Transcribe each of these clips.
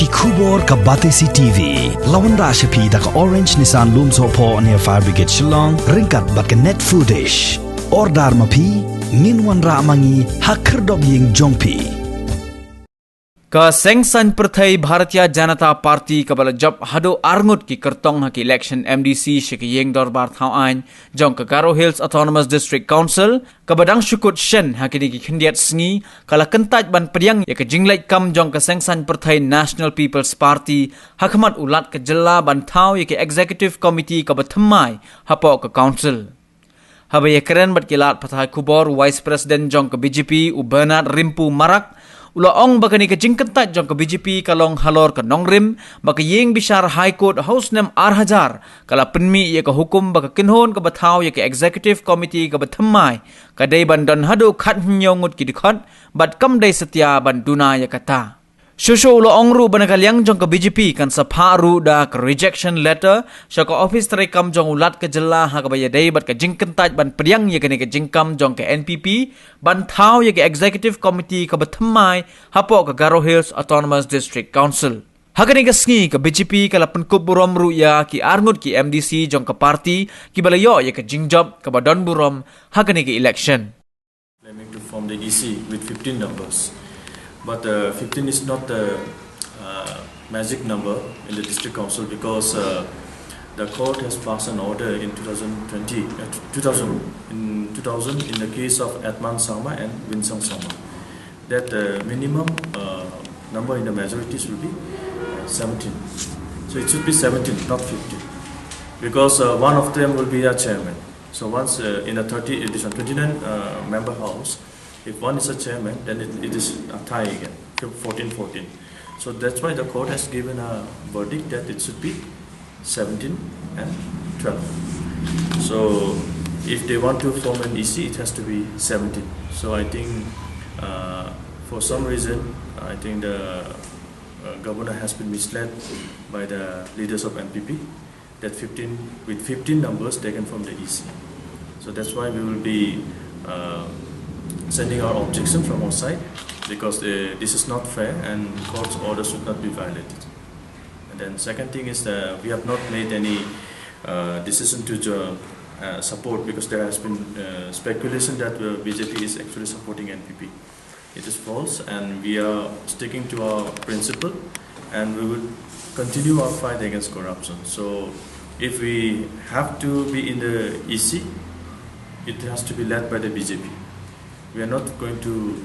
Kubor ka Batesi TV. Lawan Rashapi da ka Orange Nissan Loom Sopo near Fire Brigade Shillong. Ringkat bat ka net footage. Ordar mapi. Minwan ra mangi hakerdog ying jongpi. Ka sengsan perthai Bharatiya Janata Party kabala job hado arngut ki kertong ha ki election MDC shiki yeng dorbar Thaw ain jong ka Garo Hills Autonomous District Council ka badang syukut shen ha ki Kyntait sngi kala Kyntait ban pediang ya ka Jingkam jong ka sengsan perthai National People's Party hakmat ulat ka jela ban Thaw ya ki Executive Committee ka Thymmai hapo ka council. Habaya keren bat kilat pathai kubor Vice President jong ka BJP u Bernard Rimpu Marak ulaong baka ni ka Kyntait jong ka BJP kalong halor ka nongrim baka yeng bishar High Court House nem Arhajar kala penmi ya ka hukum baka kinhon ka Thaw ya ka Executive Committee ka Thymmai ka day ban don hado khat nyongut ki dikhot bat kam day setia ban duna ya kata. Shusho ulaong ru banakalyang jong ka BJP kan sa paru da ka rejection letter sa ka office terekam jong ulat ka jela ha ka bayaday bat ka Kyntait ban pediang ya ka Jingkam jong ka NPP ban Thaw ya ka Executive Committee ka Thymmai hapo ka Garo Hills Autonomous District Council. Hagani ka sngi ka BJP kala penkup burom ru ya ki arngut ki MDC jong ka party ki balayo ya ka Jingjob ka badon burom hagani ka election. Claiming to form the EC with 15 numbers. But 15 is not the magic number in the district council because the court has passed an order in 2000 in the case of Atman Sama and Winsong Sama that the minimum number in the majorities will be 17. So it should be 17, not 15, because one of them will be a chairman. So once in a 29 member house, if one is a chairman, then it is a tie again, 14-14. So that's why the court has given a verdict that it should be 17 and 12. So if they want to form an EC, it has to be 17. So I think for some reason, I think the governor has been misled by the leaders of NPP that 15 numbers taken from the EC. So that's why we will be sending our objection from our side, because this is not fair and court's orders should not be violated. And then second thing is that we have not made any decision to support, because there has been speculation that BJP is actually supporting NPP. It is false, and we are sticking to our principle, and we will continue our fight against corruption. So if we have to be in the EC, it has to be led by the BJP. We are not going to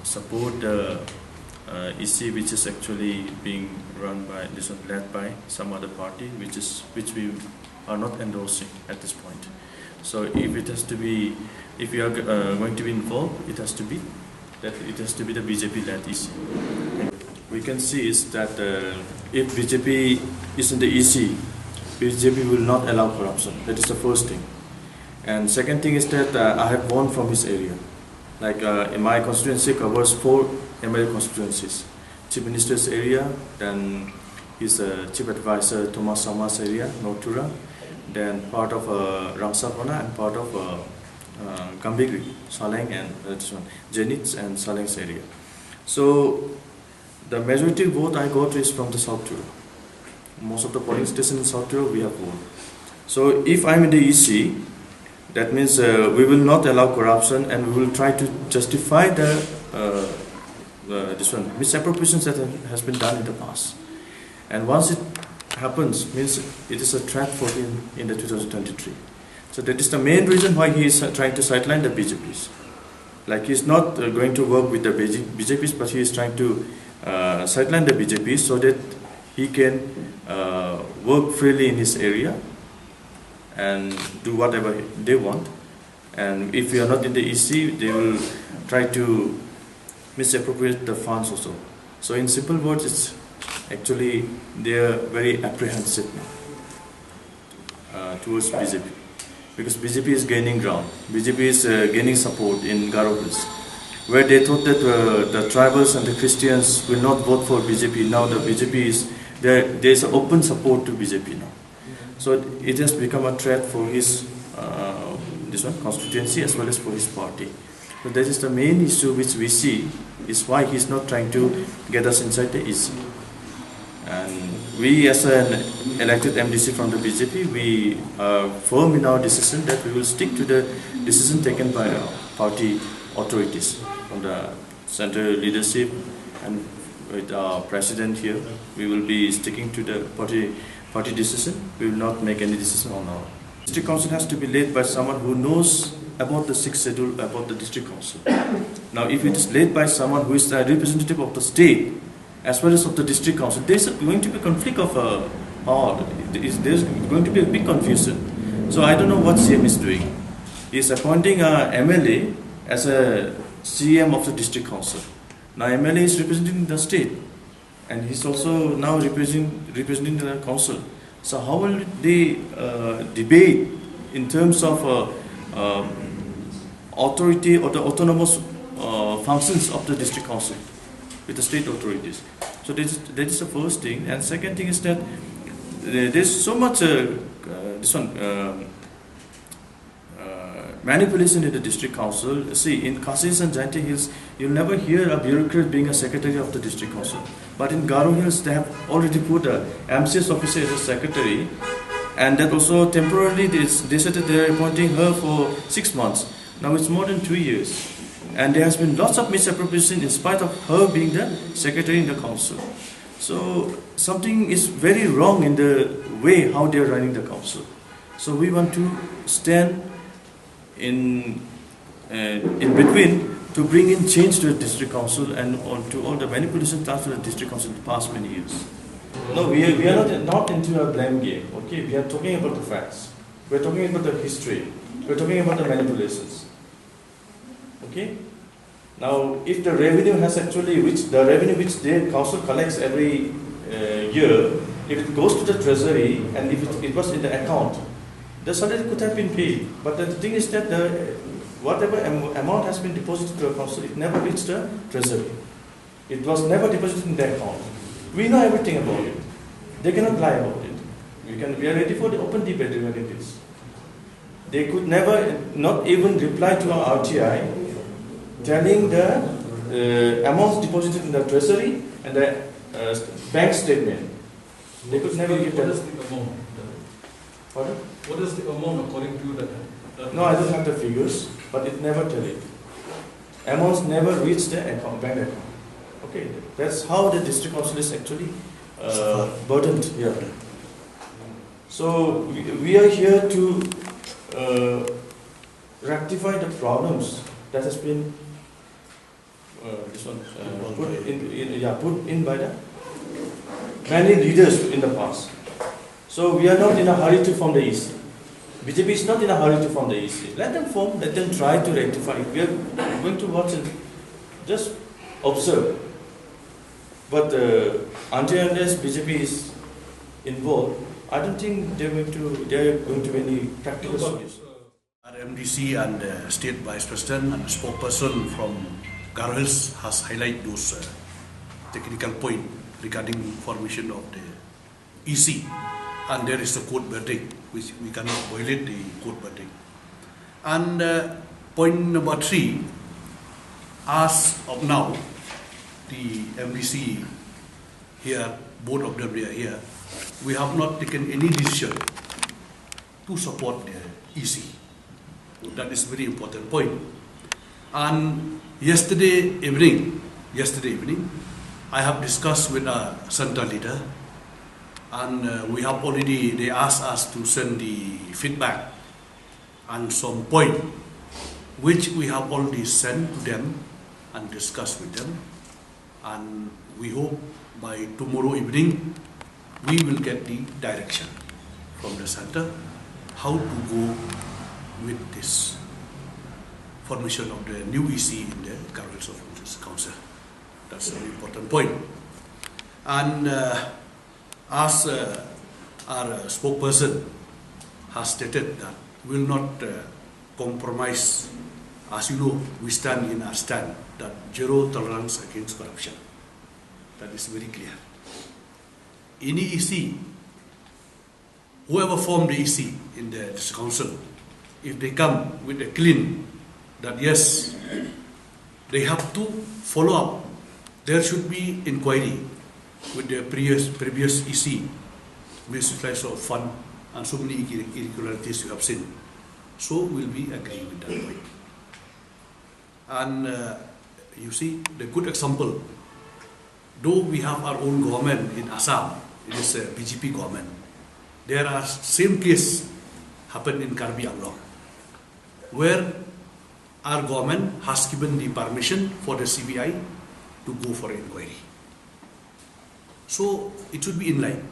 support the EC which is actually being run by, led by some other party, which we are not endorsing at this point. So if it has to be, if we are going to be involved, it has to be the BJP-led EC. We can see is that if BJP is in the EC, BJP will not allow corruption. That is the first thing. And second thing is that I have won from his area. Like in my constituency covers 4 MLA constituencies. Chief Minister's area, then his Chief Advisor Thomas Sama's area, Notura, then part of Ramsapana and part of Gambigri, Saleng and Jenitz and Saleng's area. So the majority vote I got is from the South Tura. Most of the polling stations in South Tura we have won. So if I'm in the EC, that means we will not allow corruption, and we will try to justify the misappropriations that has been done in the past. And once it happens, means it is a threat for him in the 2023. So that is the main reason why he is trying to sideline the BJPs. Like he is not going to work with the BJPs, but he is trying to sideline the BJPs so that he can work freely in his area and do whatever they want. And if we are not in the EC, they will try to misappropriate the funds also. So in simple words, it's actually they are very apprehensive towards BJP, because BJP is gaining ground. BJP is gaining support in Garo Hills, where they thought that the tribals and the Christians will not vote for BJP. Now the BJP is there is open support to BJP now. So it has become a threat for his constituency as well as for his party. So that is the main issue which we see is why he is not trying to get us inside the EC. And we as an elected MDC from the BJP, we are firm in our decision that we will stick to the decision taken by our party authorities from the central leadership, and with our president here, we will be sticking to the party decision. We will not make any decision on our. District council has to be led by someone who knows about the sixth schedule, about the district council. Now, if it is led by someone who is a representative of the state as well as of the district council, there is going to be a conflict of power. There's going to be a big confusion. So I don't know what CM is doing. He is appointing a MLA as a CM of the district council. Now MLA is representing the state, and he's also now representing the council. So how will they debate in terms of authority or the autonomous functions of the district council with the state authorities? So that is the first thing. And second thing is that there's so much manipulation in the district council. See, in Kyntait and Kyntait Hills, you'll never hear a bureaucrat being a secretary of the district council. But in Ghadc Hills, they have already put a MCS officer as a secretary, and that also temporarily they said that they're appointing her for 6 months. Now it's more than 2 years, and there has been lots of misappropriation in spite of her being the secretary in the council. So something is very wrong in the way how they're running the council. So we want to stand in between to bring in change to the district council and to all the manipulation done to the district council in the past many years. No, we are not into a blame game. Okay, we are talking about the facts. We are talking about the history. We are talking about the manipulations. Okay. Now, if the revenue has actually reached the revenue which the council collects every year, if it goes to the treasury and if it was in the account, the salary could have been paid. But the thing is that whatever amount has been deposited to the council, it never reached the treasury. It was never deposited in the account. We know everything about it. They cannot lie about it. We are ready for the open debate regarding this. They could never, not even reply to our RTI, telling the amounts deposited in the treasury and the bank statement. They could never give that. What is the amount? Pardon? What is the amount according to that? No, I don't have the figures, but it never tell it. Amounts never reach the account, bank account. Okay, that's how the district council is actually burdened here. So we are here to rectify the problems that has been put in by the many leaders in the past. So we are not in a hurry to form the EC. BJP is not in a hurry to form the EC. Let them form, let them try to rectify it. We are going to watch and just observe. But until unless BJP is involved, I don't think there are going to be any practical solutions. Our MDC and State Vice President and spokesperson from Ghadc Hills has highlighted those technical points regarding formation of the EC, and there is a court verdict which we cannot violate the court verdict. And point number 3, as of now, the MDC here, both of them are here, we have not taken any decision to support the EC. That is very important point. And yesterday evening, I have discussed with a central leader, and we have already, they asked us to send the feedback and some point which we have already sent to them and discussed with them. And we hope by tomorrow evening we will get the direction from the center how to go with this formation of the new EC in the Ghadc Hills of Council. That's an important point. And as our spokesperson has stated that we will not compromise. As you know, we stand in our stand that zero tolerance against corruption. That is very clear. Any EC, whoever formed the EC in the district council, if they come with a clean that yes, they have to follow up, there should be inquiry, with the previous EC, misutilisation of fund and so many irregularities you have seen. So will we agree with that point? And you see the good example, though we have our own government in Assam, it is a BJP government, there are same case happened in Karbi Anglong, where our government has given the permission for the CBI to go for inquiry. So it should be in line,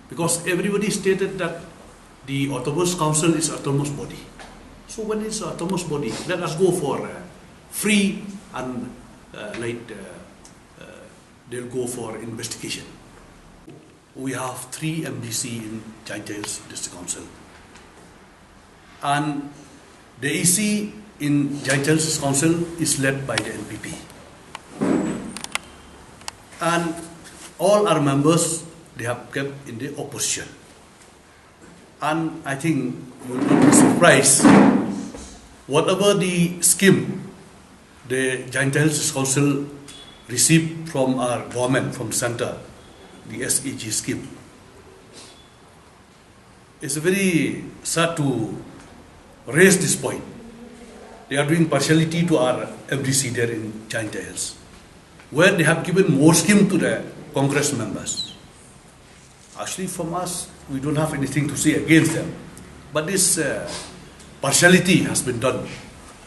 because everybody stated that the Autonomous Council is autonomous body. So when it's autonomous body, let us go for free and they'll go for investigation. We have 3 MDC in Kyntait District Council, and the EC in Kyntait District Council is led by the NPP, and all our members, they have kept in the opposition. And I think you will not be surprised, whatever the scheme the Kyntait District Council received from our government, from center, the SEG scheme. It's very sad to raise this point. They are doing partiality to our MDC there in Kyntait, where they have given more scheme to the Congress members. Actually, from us, we don't have anything to say against them, but this partiality has been done.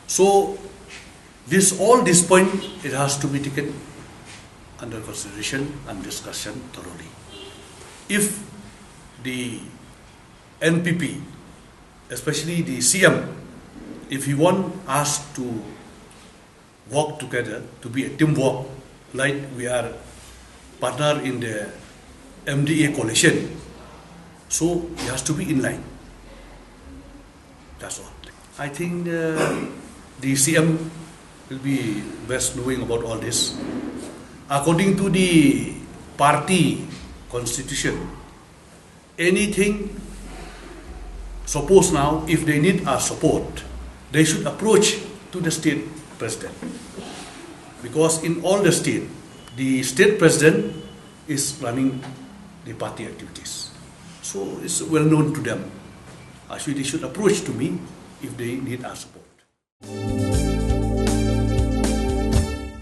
So, all this point, it has to be taken under consideration and discussion thoroughly. If the NPP, especially the CM, if he want us to work together, to be a teamwork, like we are partner in the MDA coalition, so it has to be in line. That's all. I think the CM will be best knowing about all this. According to the party constitution, anything, suppose now, if they need our support, they should approach to the state president. Because in all the state president is running the party activities. So it's well known to them. Actually, they should approach to me if they need our support.